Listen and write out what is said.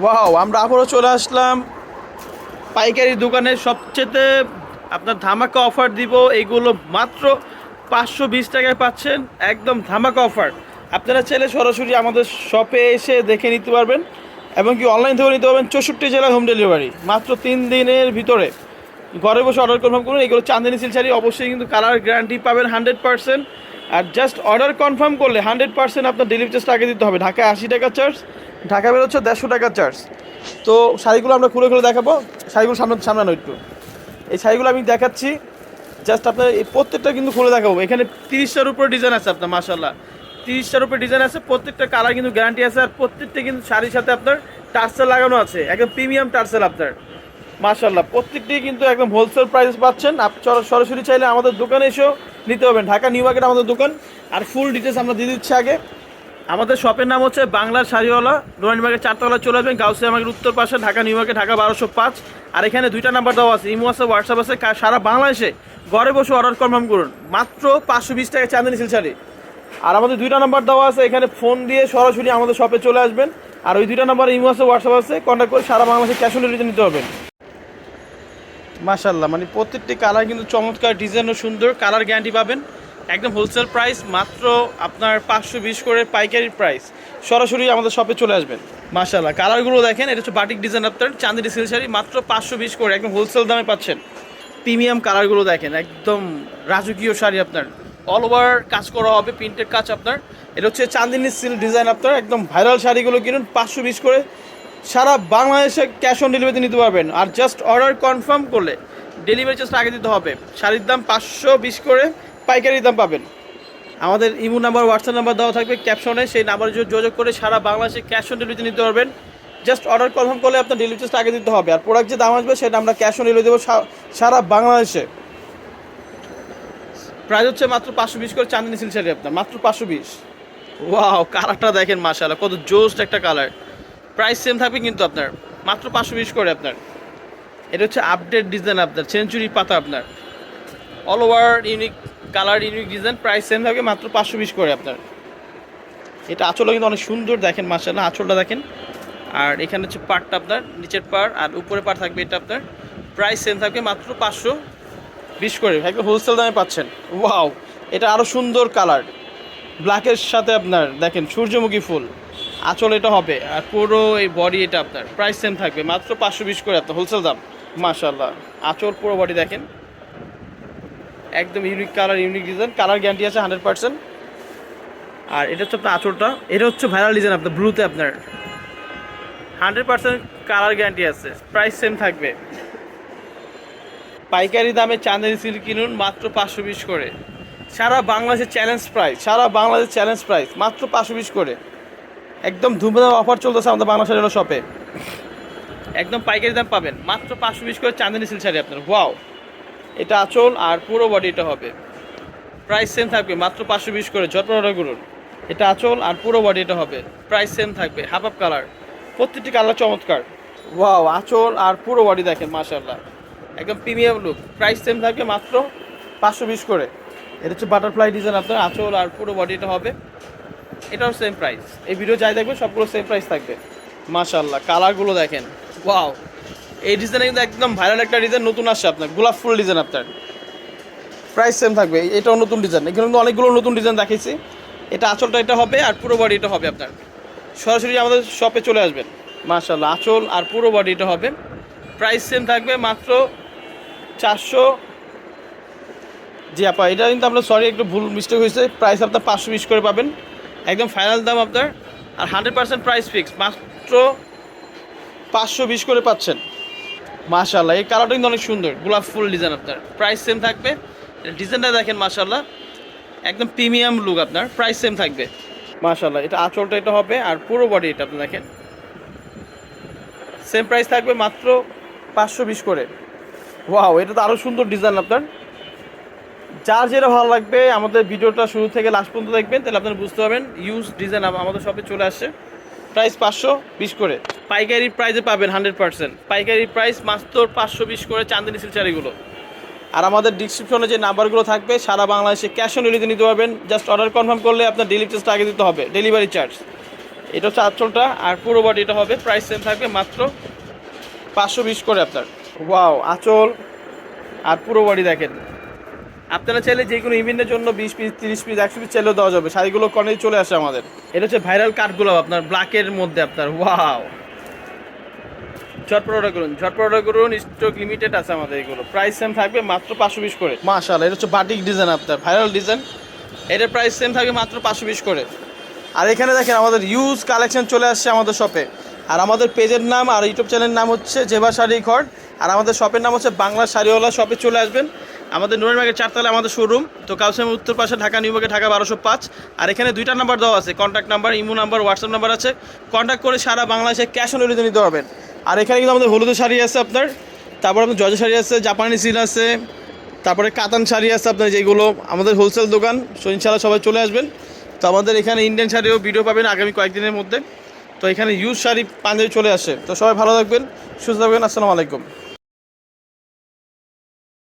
Wow, আমরা আবারও চলে আসলাম পাইকারি দোকানে। সবচেয়ে আপনার ধামাকা অফার দিব। এইগুলো মাত্র 520 টাকায় পাচ্ছেন, একদম ধামাকা অফার। আপনারা চাইলে সরাসরি আমাদের শপে এসে দেখে নিতে পারবেন এবং কি অনলাইন থেকেও নিতে পারবেন। 64 জেলায় হোম ডেলিভারি, মাত্র 3 দিনের ভিতরে ঘরে বসে অর্ডার কনফার্ম করুন। এগুলো চাঁদনি সিল্ক শাড়ি, অবশ্যই কিন্তু কালার গ্যারান্টি পাবেন 100%। আর জাস্ট অর্ডার কনফার্ম করলে 100% আপনার ডেলিভারি চার্জটা আগে দিতে হবে। ঢাকায় 80 টাকা চার্জ, ঢাকা বের হচ্ছে 150 টাকা চার্জ। তো শাড়িগুলো আমরা খুলে খুলে দেখাবো। শাড়িগুলো সামনে সামনে একটু, এই শাড়িগুলো আমি দেখাচ্ছি। জাস্ট আপনার এই প্রত্যেকটা কিন্তু খুলে দেখাবো। এখানে 30টার উপরে ডিজাইন আছে আপনার, মাশাল্লাহ 30টার উপরে ডিজাইন আছে। প্রত্যেকটা কালার কিন্তু গ্যারান্টি আছে। আর প্রত্যেকটা কিন্তু শাড়ির সাথে আপনার টার্সেল লাগানো আছে, একদম প্রিমিয়াম টার্সেল আপনার, মাশাল্লাহ। প্রত্যেকটি কিন্তু একদম হোলসেল প্রাইস পাচ্ছেন। আপনি সরাসরি চাইলে আমাদের দোকানে এসেও নিতে পারবেন। ঢাকা নিউ মার্কেট আমাদের দোকান। আর ফুল ডিটেলস আমরা দিয়ে দিচ্ছি আগে। আমাদের শপের নাম হচ্ছে বাংলার শাড়িওয়ালা, নোয়ানী মার্কেট 4তলা চলে আসবেন, গাউসিয়া মার্কেট উত্তর পাশে, ঢাকা নিউ মার্কেট, ঢাকা 1205। আর এখানে 2টা নাম্বার দেওয়া আছে, ইমো আছে, হোয়াটসঅ্যাপ আছে। সারা বাংলাদেশে ঘরে বসে অর্ডার কনফার্ম করুন, মাত্র 520 টাকায় চাঁদনি সিল্ক শাড়ি। আর আমাদের 2টা নাম্বার দেওয়া আছে, এখানে ফোন দিয়ে সরাসরি আমাদের শপে চলে আসবেন। আর ওই 2টা নাম্বার ইমো আছে, হোয়াটসঅ্যাপ আছে, কন্ট্যাক্ট করে সারা বাংলাদেশে ক্যাশ অন ডেলিভারিতে নিতে পারবেন। মাশাল্লাহ, মানে প্রত্যেকটি কালার কিন্তু চমৎকার, ডিজাইনও সুন্দর, কালার গ্যারান্টি পাবেন। একদম হোলসেল প্রাইস, মাত্র আপনার 520 করে পাইকারি প্রাইস। সরাসরি আমাদের শপে চলে আসবেন। মাশাল্লাহ, কালারগুলো দেখেন। এটা হচ্ছে বাটিক ডিজাইন আপনার চাঁদনি সিল্ক শাড়ি, মাত্র 520 করে একদম হোলসেল দামে পাচ্ছেন। প্রিমিয়াম কালারগুলো দেখেন, একদম রাজকীয় শাড়ি আপনার, অল ওভার কাজ করা হবে, প্রিন্টের কাজ আপনার। এটা হচ্ছে চাঁদনি সিল্ক ডিজাইন আপনার, একদম ভাইরাল শাড়িগুলো কিনুন 520 করে। সারা বাংলাদেশে ক্যাশ অন ডেলিভারিতে নিতে পারবেন। আর জাস্ট অর্ডার কনফার্ম করলে ডেলিভারি চার্জটা আগে দিতে হবে। শাড়ির দাম 520 করে, পাইকারি দাম পাবেন। আমাদের ইমো নাম্বার, হোয়াটসঅ্যাপ নাম্বার দেওয়া থাকবে ক্যাপশনে, সেই নাম্বারে যোগাযোগ করে সারা বাংলাদেশে ক্যাশ অন ডেলিভারিতে নিতে পারবেন। জাস্ট অর্ডার কনফার্ম করলে আপনার ডেলিভারি চার্জটা আগে দিতে হবে। আর প্রোডাক্ট যে দাম আসবে সেটা আমরা ক্যাশ অন ডেলিভারি দেবো সারা বাংলাদেশে। প্রাইস হচ্ছে মাত্র 520 করে চাঁদনি সিল্ক শাড়ি আপনার, মাত্র 520। ওয়াও, কালারটা দেখেন, মাশাআল্লাহ কত জোস্ট একটা কালার। প্রাইস সেম থাকবে কিন্তু আপনার, মাত্র 520 করে আপনার। এটা হচ্ছে আপডেট ডিজাইন আপনার, সেঞ্চুরি পাতা আপনার, all over unique colour, unique design. Price same থাকবে, মাত্র 520 করে আপনার। এটা আঁচলও কিন্তু অনেক সুন্দর, দেখেন মাশাআল্লাহ, আঁচলটা দেখেন। আর এখানে হচ্ছে পাড়টা আপনার, নিচের পাড় আর উপরে পাড় থাকবে এটা আপনার। প্রাইস সেম থাকবে, মাত্র 520 করে, একদম হোলসেল দামে পাচ্ছেন। ওয়াও, এটা আরও সুন্দর কালার, ব্ল্যাকের সাথে আপনার দেখেন সূর্যমুখী ফুল। আঁচল এটা হবে, আর পুরো এই বডি এটা আপনার। প্রাইস সেম থাকবে, মাত্র 520 করে আপনার, হোলসেল দাম। মাশাআল্লাহ, আঁচল পুরো বডি দেখেন, একদম unique colour, unique design, colour guarantee আছে 100%। আর এটা হচ্ছে আপনার আঁচলটা, এটা হচ্ছে ভাইরাল ডিজাইন আপনার, ব্লুতে আপনার 100% কালার গ্যারান্টি আছে। প্রাইস সেম থাকবে। পাইকারি দামে চাঁদনি সিল্ক কিনুন, মাত্র 520 করে। সারা বাংলাদেশের চ্যালেঞ্জ প্রাইস, সারা বাংলাদেশের চ্যালেঞ্জ প্রাইস, মাত্র 520 করে। একদম ধুমধাম অফার চলতেছে আমাদের বাংলা শাড়ি শপে। একদম পাইকারি দাম পাবেন, মাত্র 520 করে চাঁদনি সিল্ক শাড়ি আপনার। ওয়াও, এটা আঁচল আর পুরো বডি এটা হবে। প্রাইস সেম থাকবে, মাত্র 520 করে, ঝটপট অর্ডার করুন। এটা আঁচল আর পুরো বডি এটা হবে। প্রাইস সেম থাকবে, হাফ হাফ কালার, প্রত্যেকটি কালার চমৎকার। ওয়াও, আঁচল আর পুরো বডি দেখেন, মাশাআল্লাহ একদম প্রিমিয়াম লুক। প্রাইস সেম থাকবে, মাত্র 520 করে। এটা হচ্ছে বাটারফ্লাই ডিজাইন আপনার, আঁচল আর পুরো বডি এটা হবে। এটাও সেম প্রাইস। এই ভিডিও যাই দেখবে সবগুলো সেম প্রাইস থাকবে। মাশাআল্লাহ, কালারগুলো দেখেন। ওয়াও, এই ডিজাইন কিন্তু একদম ভাইরাল একটা ডিজাইন, নতুন আসছে আপনার, গোলাপ ফুল ডিজাইন আপনার। প্রাইস সেম থাকবে, এটাও নতুন ডিজাইন। এখানে কিন্তু অনেকগুলো নতুন ডিজাইন দেখাইছি। এটা আঁচলটা এটা হবে, আর পুরো বডি এটা হবে আপনার। সরাসরি আমাদের শপে চলে আসবেন। মাশাআল্লাহ, আঁচল আর পুরো বডি এটা হবে। প্রাইস সেম থাকবে, মাত্র 400। জি আপা, এটা কিন্তু আপনার, সরি একটু ভুল মিস্টেক হয়েছে, প্রাইস আপনার 520 করে পাবেন, একদম ফাইনাল দাম আপনার। আর 100% প্রাইস ফিক্স, মাত্র 520 করে পাচ্ছেন। মাশাআল্লাহ, এই কালারটা কিন্তু অনেক সুন্দর, গোলাপ ফুল ডিজাইন আপনার। প্রাইস সেম থাকবে, ডিজাইনটা দেখেন মাশাআল্লাহ, একদম প্রিমিয়াম লুক আপনার। প্রাইস সেম থাকবে। মাশাআল্লাহ, এটা আঁচলটা এটা হবে, আর পুরো বডি এটা আপনি দেখেন। সেম প্রাইস থাকবে, মাত্র 520 করে। ওয়াও, এটা তো আরও সুন্দর ডিজাইন আপনার। যার যেটা ভালো লাগবে আমাদের ভিডিওটা শুরু থেকে লাস্ট পর্যন্ত দেখবেন, তাহলে আপনারা বুঝতে পারবেন। ইউজ ডিজাইন আমাদের শপে চলে আসছে। প্রাইস 520 করে, পাইকারি প্রাইসে পাবেন 100%। পাইকারি প্রাইস মাত্র 520 করে চাঁদনি সিল্ক শাড়িগুলো। আর আমাদের ডিসক্রিপশনে যে নাম্বারগুলো থাকবে, সারা বাংলাদেশে ক্যাশ অন ডেলিভারিতে নিতে পারবেন। জাস্ট অর্ডার কনফার্ম করলে আপনার ডেলিভারি চার্জটা আগে দিতে হবে, ডেলিভারি চার্জ। এটা হচ্ছে আঁচলটা, আর পুরো বডি এটা হবে, প্রাইস সেম থাকবে মাত্র 520 করে আপনার। ওয়াও, আঁচল আর পুরো বডি দেখেন। আপনারা চাইলে যে কোনো ইভেন্টের জন্য 20 পিস 30 পিস 100 পিস চাইলেও দেওয়া যাবে, শাড়িগুলো কনেই চলে আসে আমাদের। এটা হচ্ছে ভাইরাল কাটগুলো আপনার ব্ল্যাকের মধ্যে আপনার। ওয়াও, ঝটপট অর্ডার করুন, স্টক লিমিটেড আছে আমাদের এগুলো। প্রাইস সেম থাকবে মাত্র 520 করে। মাশাআল্লাহ, এটা হচ্ছে বাটিক ডিজাইন আপনার, ভাইরাল ডিজাইন। এটার প্রাইস সেম থাকবে মাত্র 520 করে। আর এখানে দেখেন আমাদের ইউজ কালেকশন চলে আসছে আমাদের শপে। আর আমাদের পেজের নাম আর ইউটিউব চ্যানেলের নাম হচ্ছে জেবা শাড়ি ঘর, আর আমাদের শপের নাম হচ্ছে বাংলা শাড়িওয়ালা। শপে চলে আসবেন, আমাদের নুরের মার্কেট 4 তলায় আমাদের শোরুম। তো কাউসাম উত্তর পাশে, ঢাকা নিউ মার্কেট, ঢাকা 1205। আর এখানে 2টা নাম্বার দেওয়া আছে, contact number, imo number, WhatsApp number আছে। কন্ট্যাক্ট করে সারা বাংলাদেশে ক্যাশ অন ডেলিভারি নিতে পারবেন। আর এখানে কিন্তু আমাদের হলুদের শাড়ি আছে আপনার, তারপর আপনার জর্জেট শাড়ি আছে, জাপানি সিল আছে, তারপরে কাতান শাড়ি আছে আপনার, যেগুলো আমাদের হোলসেল দোকান। সো ইনশাআল্লাহ সবাই চলে আসবেন। তো আমাদের এখানে ইন্ডিয়ান শাড়িও ভিডিও পাবেন আগামী কয়েকদিনের মধ্যে। তো এখানে ইউজ শাড়ি পাঞ্জাবি চলে আসে। তো সবাই ভালো থাকবেন, সুস্থ থাকবেন। আসসালামু আলাইকুম।